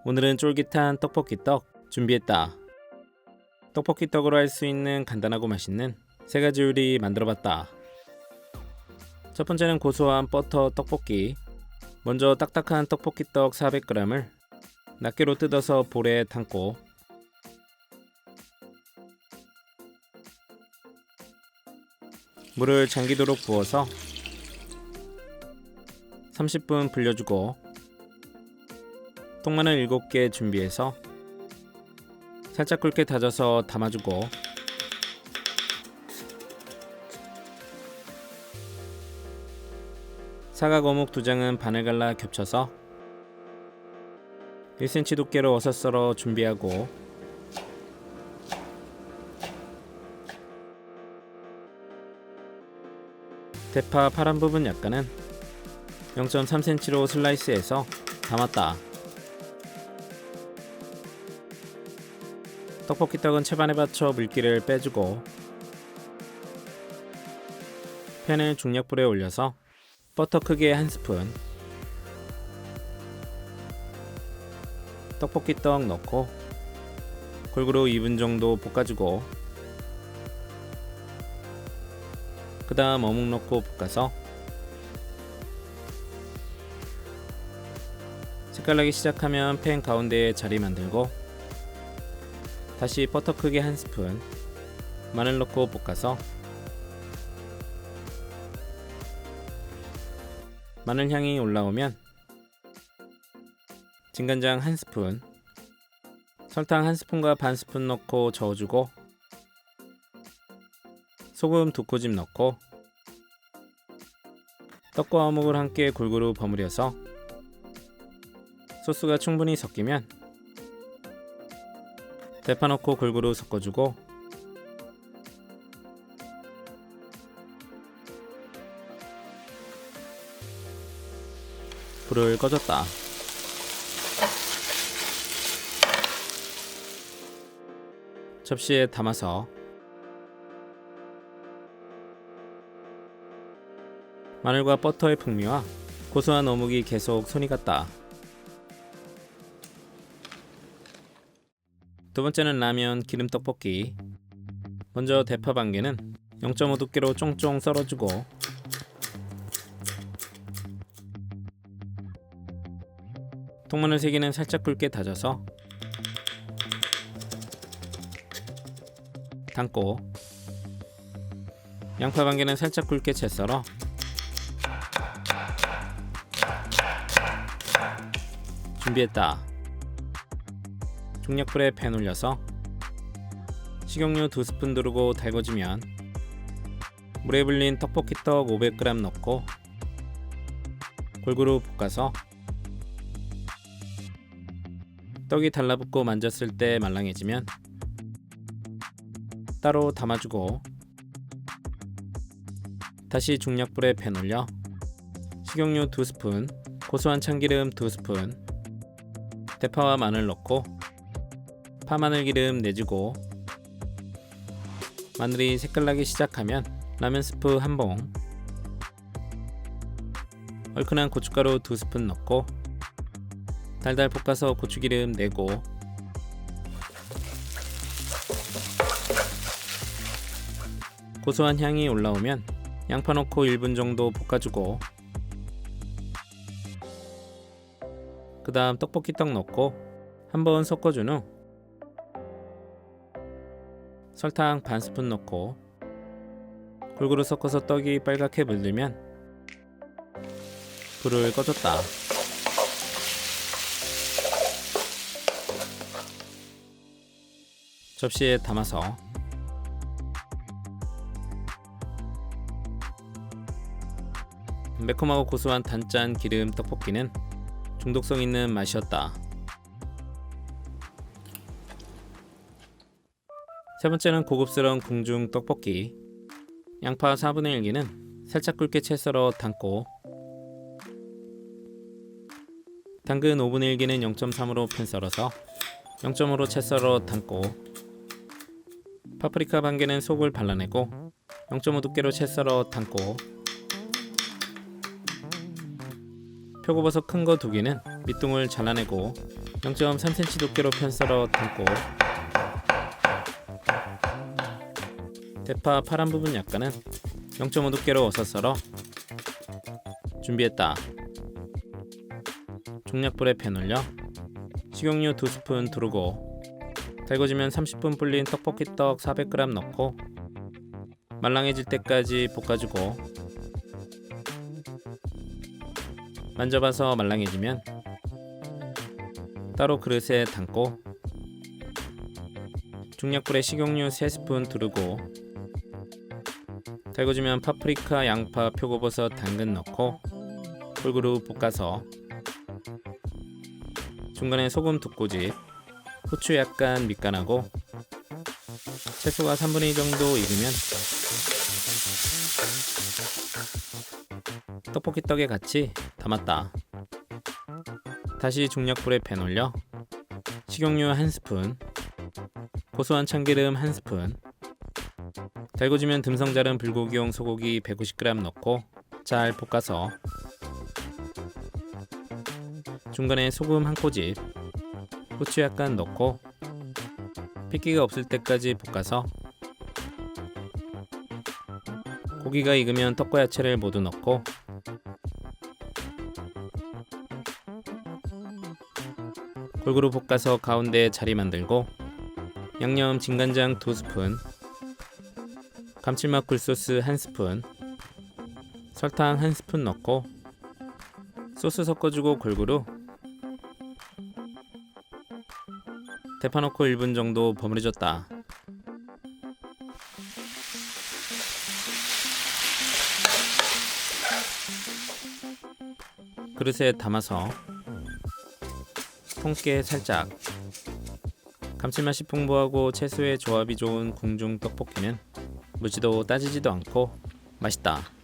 오늘은 쫄깃한 떡볶이 떡 준비했다. 떡볶이 떡으로 할 수 있는 간단하고 맛있는 세 가지 요리 만들어봤다. 첫 번째는 고소한 버터 떡볶이. 먼저 딱딱한 떡볶이 떡 400g을 낱개로 뜯어서 볼에 담고 물을 잠기도록 부어서 30분 불려주고 통마늘 7개 준비해서 살짝 굵게 다져서 담아주고 사각 어묵 2장은 반을 갈라 겹쳐서 1cm 두께로 어슷 썰어 준비하고 대파 파란 부분 약간은 0.3cm로 슬라이스해서 담았다. 떡볶이 떡은 채반에 받쳐 물기를 빼주고 팬을 중약불에 올려서 버터 크기의 1스푼, 떡볶이 떡 넣고 골고루 2분 정도 볶아주고 그 다음 어묵 넣고 볶아서 색깔나기 시작하면 팬 가운데에 자리 만들고 다시 버터 크기 1스푼, 마늘 넣고 볶아서 마늘 향이 올라오면 진간장 1스푼, 설탕 1스푼과 반 스푼 넣고 저어주고 소금 2꼬집 넣고 떡과 어묵을 함께 골고루 버무려서 소스가 충분히 섞이면 대파 넣고 골고루 섞어주고 불을 꺼줬다. 접시에 담아서 마늘과 버터의 풍미와 고소한 어묵이 계속 손이 갔다. 두 번째는 라면 기름 떡볶이. 먼저 대파 반개는 0.5 두께로 쫑쫑 썰어주고 통마늘 3개는 살짝 굵게 다져서 담고 양파 반개는 살짝 굵게 채 썰어 준비했다. 중약불에 팬 올려서 식용유 2스푼 두르고 달궈지면 물에 불린 떡볶이 떡 500g 넣고 골고루 볶아서 떡이 달라붙고 만졌을 때 말랑해지면 따로 담아주고 다시 중약불에 팬 올려 식용유 2스푼, 고소한 참기름 2스푼, 대파와 마늘 넣고 파마늘기름 내주고 마늘이 색깔나기 시작하면 라면 스프 1봉, 얼큰한 고춧가루 2스푼 넣고 달달 볶아서 고추기름 내고 고소한 향이 올라오면 양파 넣고 1분 정도 볶아주고 그 다음 떡볶이 떡 넣고 한번 섞어준 후 설탕 반 스푼 넣고 골고루 섞어서 떡이 빨갛게 물들면 불을 꺼줬다. 접시에 담아서 매콤하고 고소한 단짠 기름 떡볶이는 중독성 있는 맛이었다. 세 번째는 고급스러운 궁중 떡볶이. 양파 4분의 1개는 살짝 굵게 채 썰어 담고 당근 5분의 1개는 0.3으로 편 썰어서 0.5로 채 썰어 담고 파프리카 반개는 속을 발라내고 0.5 두께로 채 썰어 담고 표고버섯 큰 거 2개는 밑둥을 잘라내고 0.3cm 두께로 편썰어 담고 대파 파란 부분 약간은 0.5 두께로 어서 썰어 준비했다. 중약불에 팬 올려 식용유 2스푼 두르고 달궈지면 30분 불린 떡볶이떡 400g 넣고 말랑해질 때까지 볶아주고 만져봐서 말랑해지면 따로 그릇에 담고 중약불에 식용유 3스푼 두르고 달궈지면 파프리카, 양파, 표고버섯, 당근 넣고 골고루 볶아서 중간에 소금 2꼬집, 후추 약간 밑간하고 채소가 3분의 2 정도 익으면 떡볶이떡에 같이 담았다. 다시 중약불에 팬 올려 식용유 1스푼, 고소한 참기름 1스푼, 달궈지면 듬성 자른 불고기용 소고기 150g 넣고 잘 볶아서 중간에 소금 1꼬집, 후추 약간 넣고 핏기가 없을 때까지 볶아서 고기가 익으면 떡과 야채를 모두 넣고 골고루 볶아서 가운데에 자리 만들고 양념 진간장 2스푼, 감칠맛 굴소스 1스푼, 설탕 1스푼 넣고 소스 섞어주고 골고루 대파 넣고 1분 정도 버무려줬다. 그릇에 담아서 통깨 살짝, 감칠맛이 풍부하고 채소의 조합이 좋은 궁중 떡볶이는 묻지도 따지지도 않고 맛있다.